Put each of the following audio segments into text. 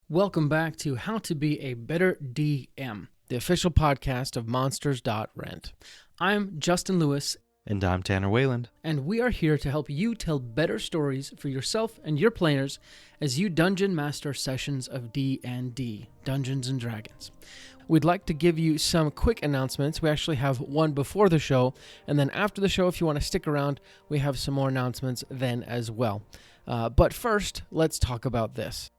Welcome back to How to Be a Better DM, the official podcast of Monsters.rent. I'm Justin Lewis. And I'm Tanner Wayland. And we are here to help you tell better stories for yourself and your players as you dungeon master sessions of D&D, Dungeons & Dragons. We'd like to give you some quick announcements. We actually have one before the show, and then after the show, if you want to stick around, we have some more announcements then as well. But first, let's talk about this.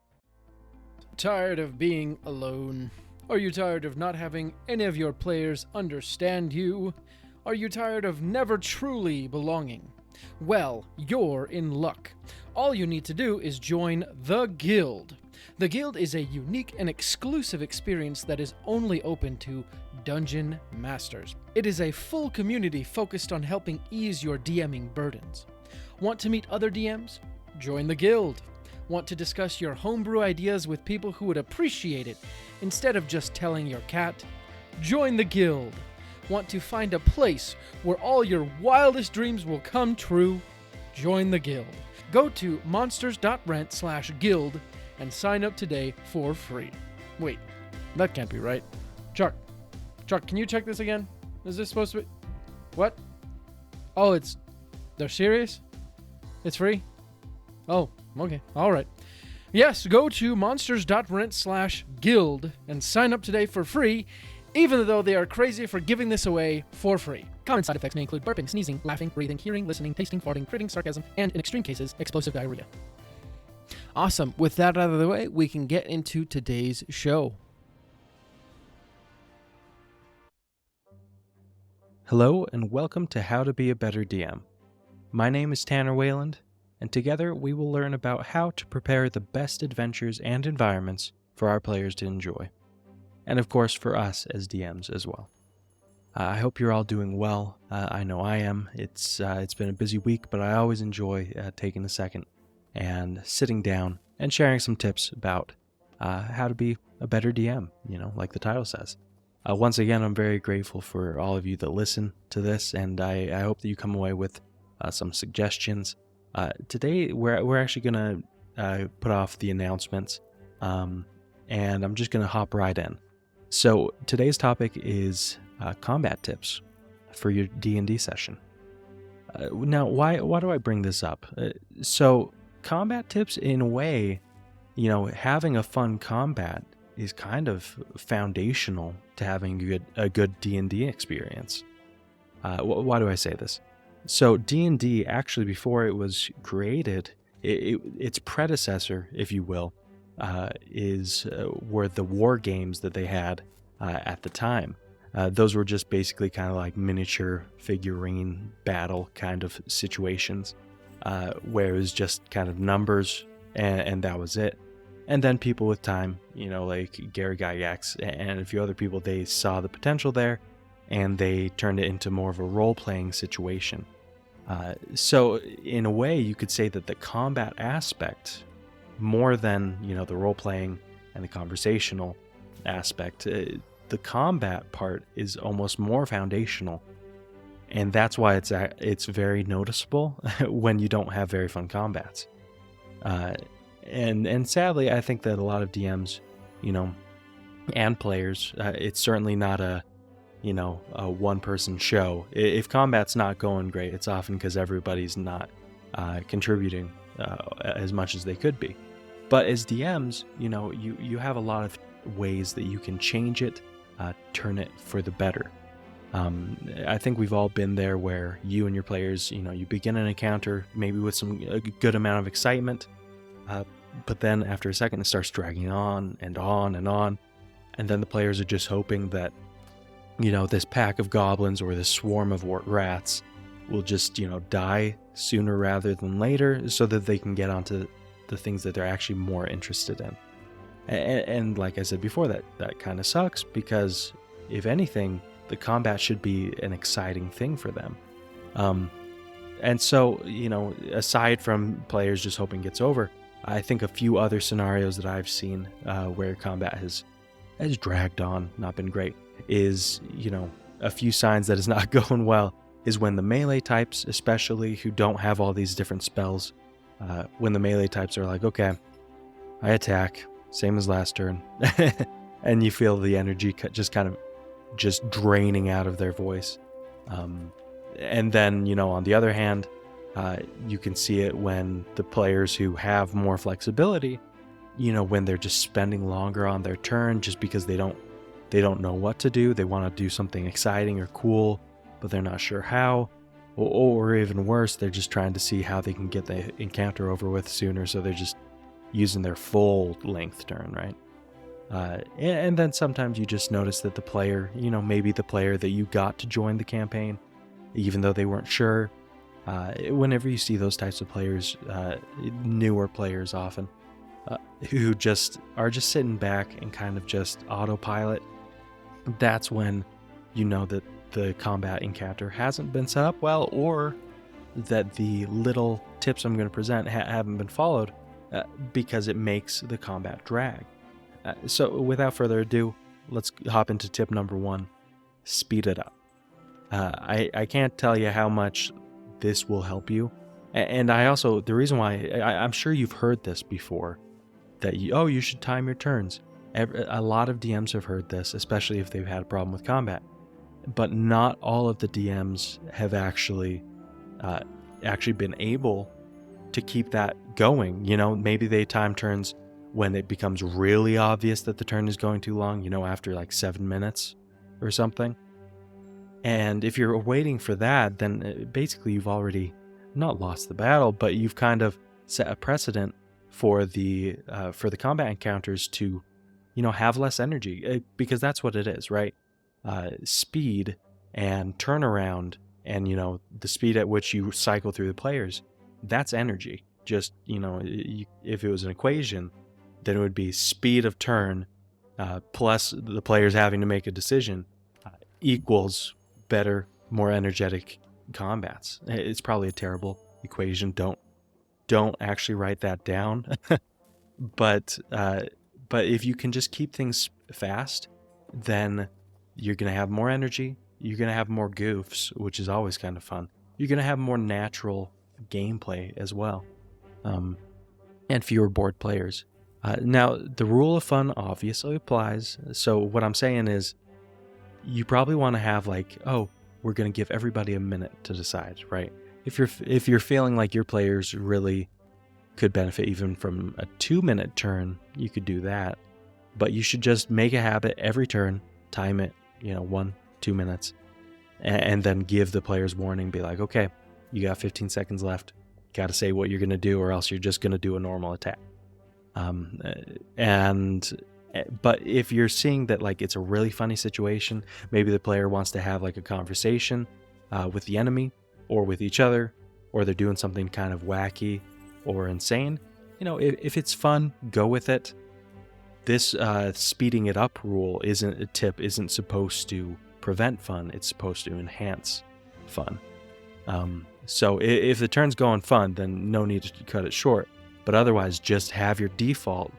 Tired of being alone? Are you tired of not having any of your players understand you? Are you tired of never truly belonging? Well, you're in luck. All you need to do is join the Guild. The Guild is a unique and exclusive experience that is only open to Dungeon Masters. It is a full community focused on helping ease your DMing burdens. Want to meet other DMs? Join the Guild. Want to discuss your homebrew ideas with people who would appreciate it instead of just telling your cat? Join the Guild. Want to find a place where all your wildest dreams will come true? Join the Guild. Go to monsters.rent/guild and sign up today for free. Wait, that can't be right. Chuck, can you check this again? Is this supposed to be... What? Oh, they're serious? It's free? Oh, okay. All right. Yes, go to monsters.rent/guild and sign up today for free, even though they are crazy for giving this away for free. Common side effects may include burping, sneezing, laughing, breathing, hearing, listening, tasting, farting, critting, sarcasm, and in extreme cases, explosive diarrhea. Awesome. With that out of the way, we can get into today's show. Hello, and welcome to How to Be a Better DM. My name is Tanner Wayland, and together we will learn about how to prepare the best adventures and environments for our players to enjoy. And of course, for us as DMs as well. I hope you're all doing well. I know I am. It's been a busy week, but I always enjoy taking a second and sitting down and sharing some tips about how to be a better DM, like the title says. Once again, I'm very grateful for all of you that listen to this, and I hope that you come away with some suggestions. Today, we're actually going to put off the announcements, and I'm just going to hop right in. So today's topic is combat tips for your D&D session. Now, why do I bring this up? So combat tips, in a way, having a fun combat is kind of foundational to having a good D&D experience. Why do I say this? So D&D, actually, before it was created, its predecessor, if you will, were the war games that they had at the time. Those were just basically kind of like miniature figurine battle kind of situations, where it was just kind of numbers and that was it. And then people with time, like Gary Gygax and a few other people, they saw the potential there and they turned it into more of a role-playing situation. So in a way, you could say that the combat aspect, more than the role-playing and the conversational aspect, the combat part is almost more foundational, and that's why it's very noticeable when you don't have very fun combats. And sadly, I think that a lot of DMs, and players, it's certainly not a one-person show. If combat's not going great, it's often because everybody's not contributing as much as they could be. But as DMs, you have a lot of ways that you can change it, turn it for the better. I think we've all been there where you and your players, you begin an encounter maybe with a good amount of excitement, but then after a second it starts dragging on and on and on, and then the players are just hoping that this pack of goblins or this swarm of rats will just, die sooner rather than later so that they can get onto the things that they're actually more interested in. And like I said before, that kind of sucks, because if anything, the combat should be an exciting thing for them. And so, aside from players just hoping it gets over, I think a few other scenarios that I've seen where combat has dragged on, not been great, is, a few signs that it's not going well is when the melee types, especially who don't have all these different spells, when the melee types are like, okay, I attack, same as last turn. And you feel the energy just kind of just draining out of their voice. And then, on the other hand, you can see it when the players who have more flexibility, when they're just spending longer on their turn just because they don't know what to do. They want to do something exciting or cool, but they're not sure how. Or even worse, they're just trying to see how they can get the encounter over with sooner, so they're just using their full length turn, right? And then sometimes you just notice that the player, maybe the player that you got to join the campaign, even though they weren't sure. Whenever you see those types of players, newer players often, who just are just sitting back and kind of just autopilot, that's when you know that the combat encounter hasn't been set up well, or that the little tips I'm going to present haven't been followed, because it makes the combat drag. So without further ado, let's hop into tip number 1, speed it up. I can't tell you how much this will help you. And the reason why, I'm sure you've heard this before, that you should time your turns. A lot of DMs have heard this, especially if they've had a problem with combat. But not all of the DMs have actually been able to keep that going. Maybe they time turns when it becomes really obvious that the turn is going too long, after like 7 minutes or something. And if you're waiting for that, then basically you've already not lost the battle, but you've kind of set a precedent for the combat encounters to, have less energy, because that's what it is, right? Speed and turnaround and, the speed at which you cycle through the players, that's energy. Just, if it was an equation, then it would be speed of turn plus the players having to make a decision equals better, more energetic combats. It's probably a terrible equation. Don't actually write that down. But if you can just keep things fast, then you're going to have more energy. You're going to have more goofs, which is always kind of fun. You're going to have more natural gameplay as well, and fewer bored players. Now, the rule of fun obviously applies. So what I'm saying is, you probably want to have we're going to give everybody a minute to decide, right? If you're feeling like your players really could benefit even from a 2-minute turn, you could do that. But you should just make a habit every turn, time it, 1-2 minutes, and then give the players warning. Be like, okay, you got 15 seconds left. Got to say what you're going to do, or else you're just going to do a normal attack. But if you're seeing that it's a really funny situation, maybe the player wants to have a conversation with the enemy or with each other, or they're doing something kind of wacky or insane, if it's fun, go with it. This speeding it up rule isn't supposed to prevent fun. It's supposed to enhance fun. So if the turn's going fun, then no need to cut it short. But otherwise, just have your default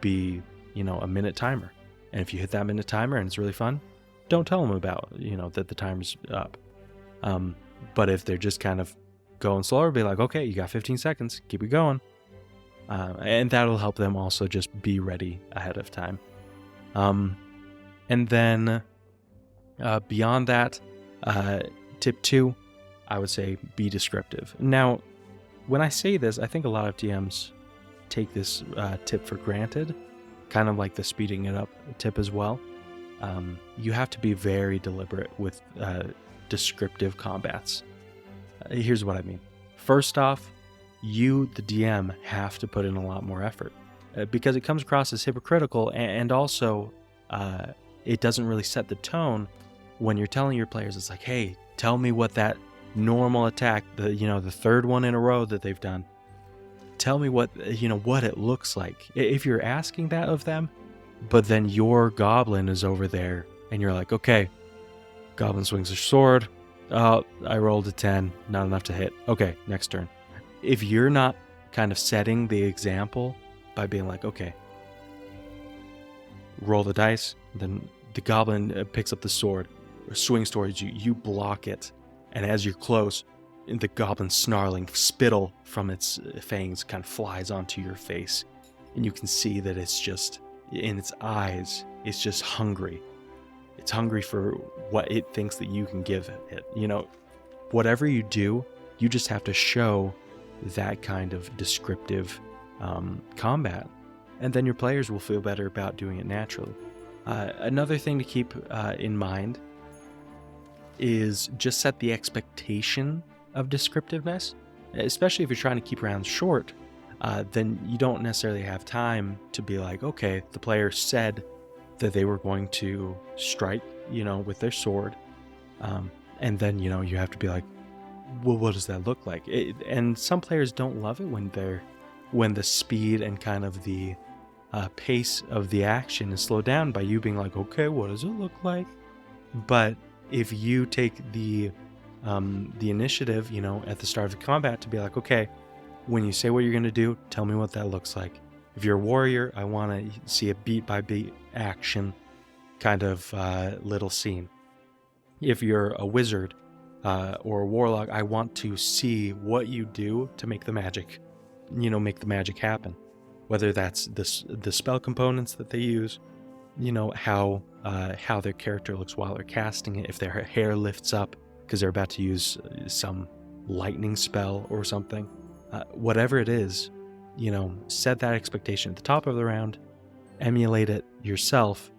be, a minute timer. And if you hit that minute timer and it's really fun, don't tell them about, that the timer's up. But if they're just kind of going slower, be like, okay, you got 15 seconds, keep it going. And that'll help them also just be ready ahead of time. And then beyond that, tip 2, I would say be descriptive. Now, when I say this, I think a lot of DMs take this tip for granted, kind of like the speeding it up tip as well. You have to be very deliberate with descriptive combats. Here's what I mean. First off, you, the DM, have to put in a lot more effort because it comes across as hypocritical, and also it doesn't really set the tone when you're telling your players. It's like, hey, tell me what that normal attack, the third one in a row that they've done, tell me what it looks like. If you're asking that of them, but then your goblin is over there and you're like, okay, goblin swings a sword. Oh, I rolled a 10, not enough to hit. Okay, next turn. If you're not kind of setting the example by being like, okay, roll the dice, then the goblin picks up the sword, or swings towards you, you block it, and as you're close, the goblin snarling spittle from its fangs kind of flies onto your face. and you can see that it's just, in its eyes, it's just hungry. It's hungry for what it thinks that you can give it. Whatever you do, you just have to show that kind of descriptive combat, and then your players will feel better about doing it naturally. Another thing to keep in mind is just set the expectation of descriptiveness, especially if you're trying to keep rounds short. Then you don't necessarily have time to be like, okay, the player said that they were going to strike, with their sword. And then, you have to be like, well, what does that look like? And some players don't love it when the speed and kind of the pace of the action is slowed down by you being like, okay, what does it look like? But if you take the initiative, at the start of the combat to be like, okay, when you say what you're going to do, tell me what that looks like. If you're a warrior, I want to see a beat-by-beat action kind of little scene. If you're a wizard or a warlock, I want to see what you do to make the magic, make the magic happen. Whether that's the spell components that they use, how their character looks while they're casting it, if their hair lifts up because they're about to use some lightning spell or something. Whatever it is, set that expectation at the top of the round, emulate it yourself,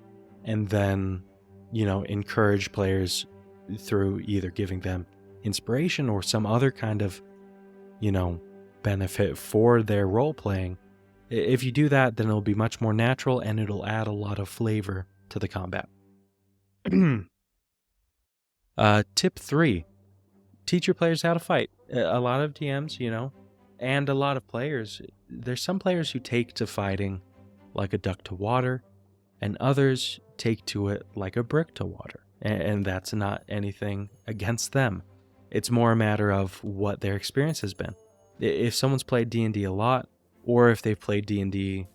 and then, encourage players through either giving them inspiration or some other kind of, benefit for their role playing. If you do that, then it'll be much more natural and it'll add a lot of flavor to the combat. Tip 3, teach your players how to fight. A lot of DMs, and a lot of players, there's some players who take to fighting like a duck to water, and others take to it like a brick to water. And that's not anything against them. It's more a matter of what their experience has been. If someone's played D&D a lot, or if they've played D&D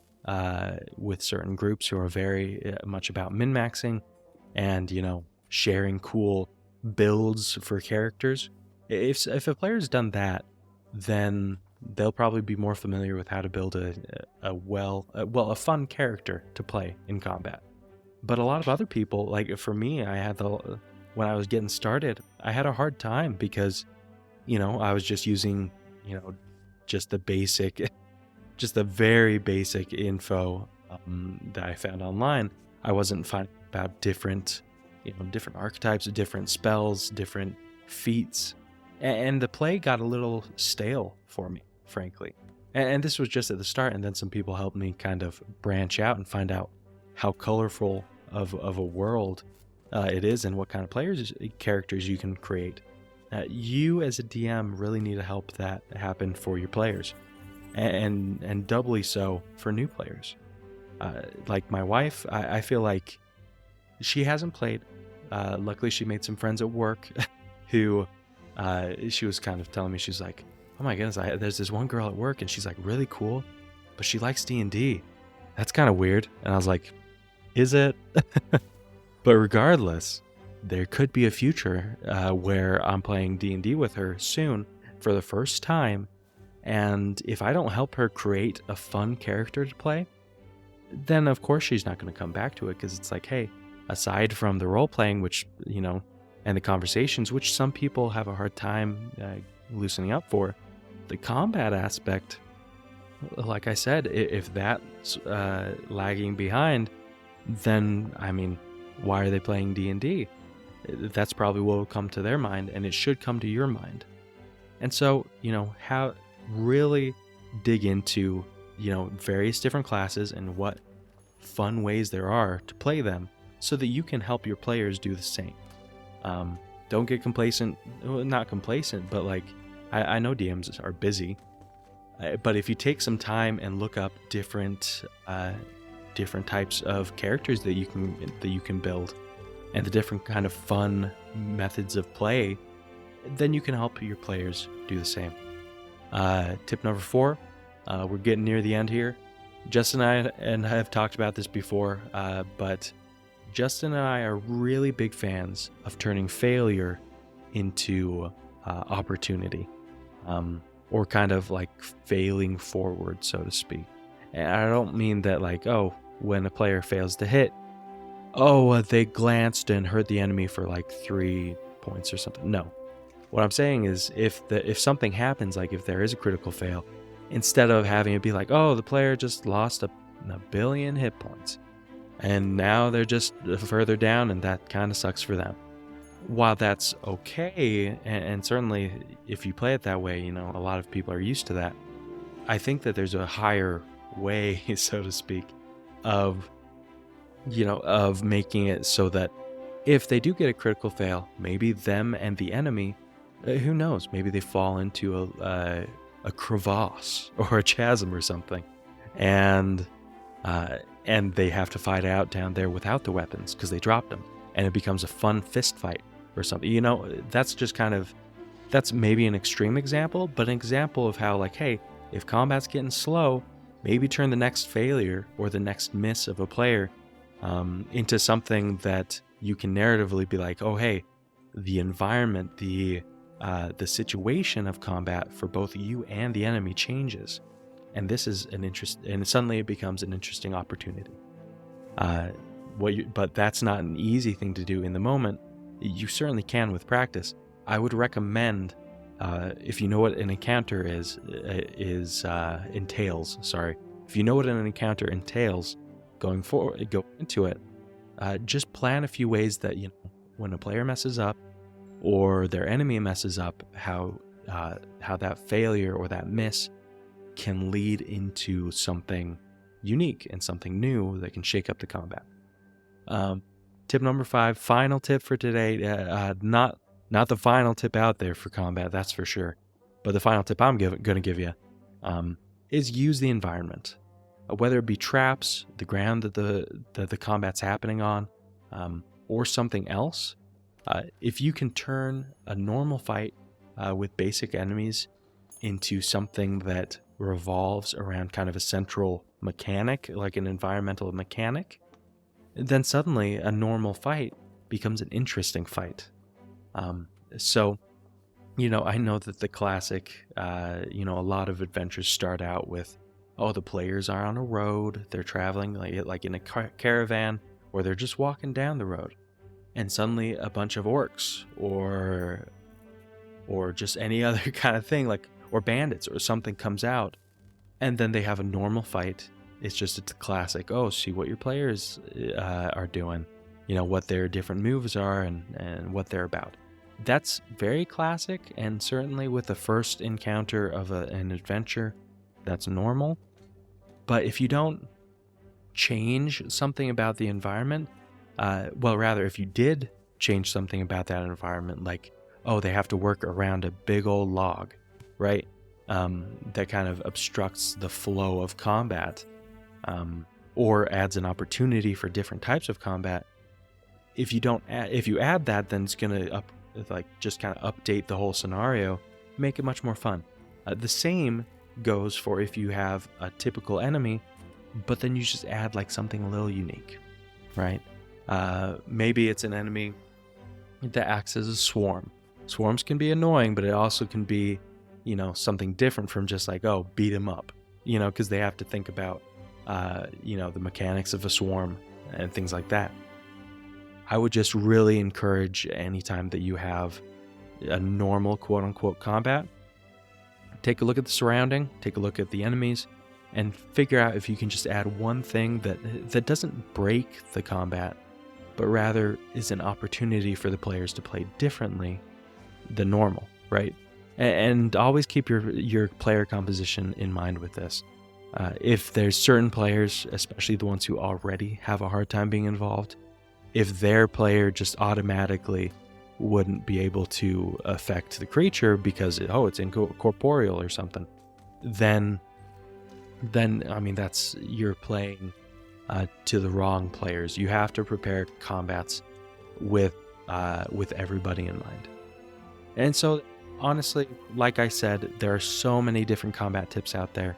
with certain groups who are very much about min-maxing and, sharing cool builds for characters, if a player's done that, then they'll probably be more familiar with how to build a fun character to play in combat. But a lot of other people, like for me, when I was getting started, I had a hard time because, I was just using, just the basic, just the very basic info that I found online. I wasn't finding about different archetypes, different spells, different feats. And the play got a little stale for me, frankly. And this was just at the start, and then some people helped me kind of branch out and find out how colorful of a world it is and what kind of characters you can create. You as a DM really need to help that happen for your players, and doubly so for new players. Like my wife, I feel like she hasn't played. Luckily, she made some friends at work who... she was kind of telling me, she's like, oh my goodness, there's this one girl at work and she's like really cool, but she likes D&D. That's kind of weird. And I was like, is it? But regardless, there could be a future where I'm playing D&D with her soon for the first time. And if I don't help her create a fun character to play, then of course she's not going to come back to it, because it's like, hey, aside from the role playing, which, and the conversations, which some people have a hard time loosening up for, the combat aspect, like I said, if that's lagging behind, then, why are they playing D&D? That's probably what will come to their mind, and it should come to your mind. And so, how really dig into, various different classes and what fun ways there are to play them so that you can help your players do the same. Don't get complacent, not complacent, but like, I know DMs are busy, but if you take some time and look up different types of characters that you can build, and the different kind of fun methods of play, then you can help your players do the same. Tip number 4, we're getting near the end here. Justin and I have talked about this before, but Justin and I are really big fans of turning failure into opportunity, or kind of like failing forward, so to speak. And I don't mean that like, oh, when a player fails to hit, oh, they glanced and hurt the enemy for like 3 points or something. No. What I'm saying is if something happens, like if there is a critical fail, instead of having it be like, oh, the player just lost a billion hit points and now they're just further down and that kind of sucks for them. While that's okay, and certainly if you play it that way, you know, a lot of people are used to that. I think that there's a higher way, so to speak, of making it so that if they do get a critical fail, maybe them and the enemy, who knows, maybe they fall into a crevasse or a chasm or something, and they have to fight out down there without the weapons because they dropped them, and it becomes a fun fist fight or something. You know, that's maybe an extreme example, but an example of how, like, hey, if combat's getting slow, maybe turn the next failure or the next miss of a player into something that you can narratively be like, oh, hey, the environment, the situation of combat for both you and the enemy changes, and this is and suddenly it becomes an interesting opportunity. But that's not an easy thing to do in the moment. You certainly can with practice. I would recommend, if you know what an encounter entails. Sorry, if you know what an encounter entails, going forward, go into it. Just plan a few ways that, you know, when a player messes up or their enemy messes up, how that failure or that miss can lead into something unique and something new that can shake up the combat. Tip number 5, final tip for today. Not the final tip out there for combat, that's for sure. But the final tip I'm going to give you is use the environment. Whether it be traps, the ground that the combat's happening on, or something else. If you can turn a normal fight with basic enemies into something that revolves around kind of a central mechanic, like an environmental mechanic, then suddenly a normal fight becomes an interesting fight. So, you know, I know that the classic, a lot of adventures start out with, oh, the players are on a road, they're traveling like in a caravan, or they're just walking down the road, and suddenly a bunch of orcs or just any other kind of thing, like, or bandits or something comes out, and then they have a normal fight. It's a classic, oh, see what your players are doing, you know, what their different moves are and what they're about. That's very classic, and certainly with the first encounter of an adventure, that's normal. But if you don't change something about the environment, if you did change something about that environment, like, oh, they have to work around a big old log, right? That kind of obstructs the flow of combat, or adds an opportunity for different types of combat. If you add that, then it's gonna just kind of update the whole scenario, make it much more fun. The same goes for if you have a typical enemy, but then you just add like something a little unique, right? Maybe it's an enemy that acts as a swarm. Swarms can be annoying, but it also can be, you know, something different from just like, oh, beat him up, you know, because they have to think about, the mechanics of a swarm and things like that. I would just really encourage anytime that you have a normal quote-unquote combat, take a look at the surrounding, take a look at the enemies, and figure out if you can just add one thing that doesn't break the combat, but rather is an opportunity for the players to play differently than normal, right? And always keep your player composition in mind with this. If there's certain players, especially the ones who already have a hard time being involved, if their player just automatically wouldn't be able to affect the creature because it's incorporeal or something, then I mean, that's, you're playing to the wrong players. You have to prepare combats with everybody in mind. And so honestly, like I said, there are so many different combat tips out there.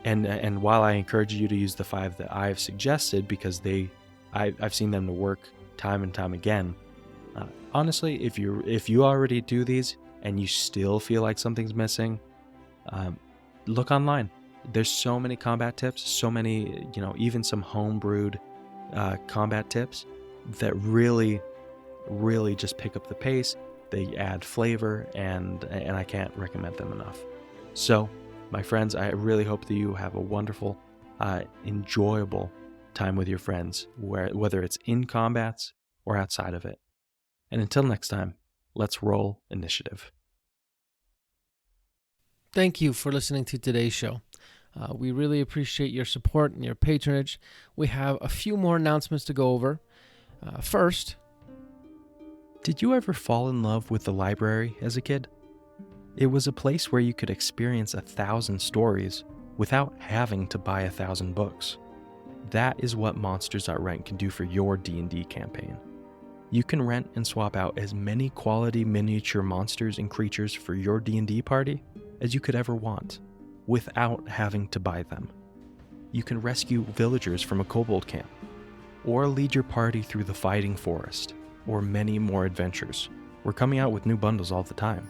And while I encourage you to use the 5 that I've suggested, because I've seen them to work time and time again, honestly, if you already do these and you still feel like something's missing, look online. There's so many combat tips, so many, even some home-brewed combat tips that really just pick up the pace. They add flavor, and I can't recommend them enough. So, my friends, I really hope that you have a wonderful, enjoyable time with your friends, whether it's in combats or outside of it. And until next time, let's roll initiative. Thank you for listening to today's show. We really appreciate your support and your patronage. We have a few more announcements to go over. First, did you ever fall in love with the library as a kid? It was a place where you could experience 1,000 stories without having to buy 1,000 books. That is what Monsters.rent can do for your D&D campaign. You can rent and swap out as many quality miniature monsters and creatures for your D&D party as you could ever want, without having to buy them. You can rescue villagers from a kobold camp, or lead your party through the fighting forest, or many more adventures. We're coming out with new bundles all the time.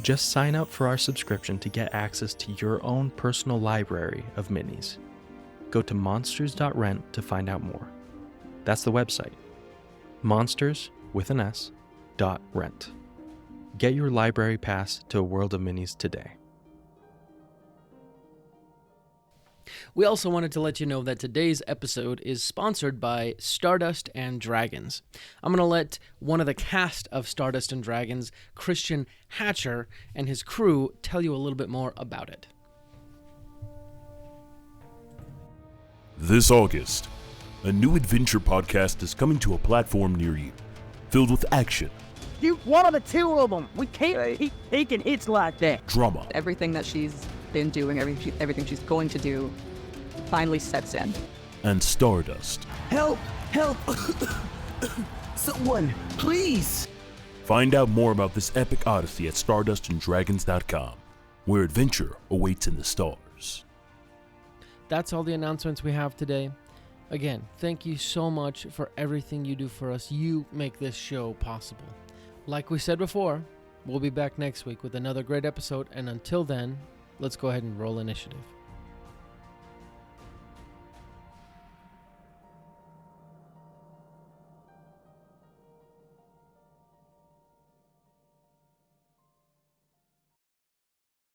Just sign up for our subscription to get access to your own personal library of minis. Go to monsters.rent to find out more. That's the website. monsters.rent. Get your library pass to a world of minis today. we also wanted to let you know that today's episode is sponsored by Stardust and Dragons. I'm going to let one of the cast of Stardust and Dragons, Christian Hatcher, and his crew tell you a little bit more about it. This August, a new adventure podcast is coming to a platform near you, filled with action, You one of the two of them. We can't keep taking hits like that. drama, Everything that she's been doing, everything she's going to do, finally sets in. and stardust. Help! Help! Someone, please! Find out more about this epic odyssey at stardustanddragons.com, where adventure awaits in the stars. That's all the announcements we have today. Again, thank you so much for everything you do for us. You make this show possible. Like we said before, we'll be back next week with another great episode, and until then, let's go ahead and roll initiative.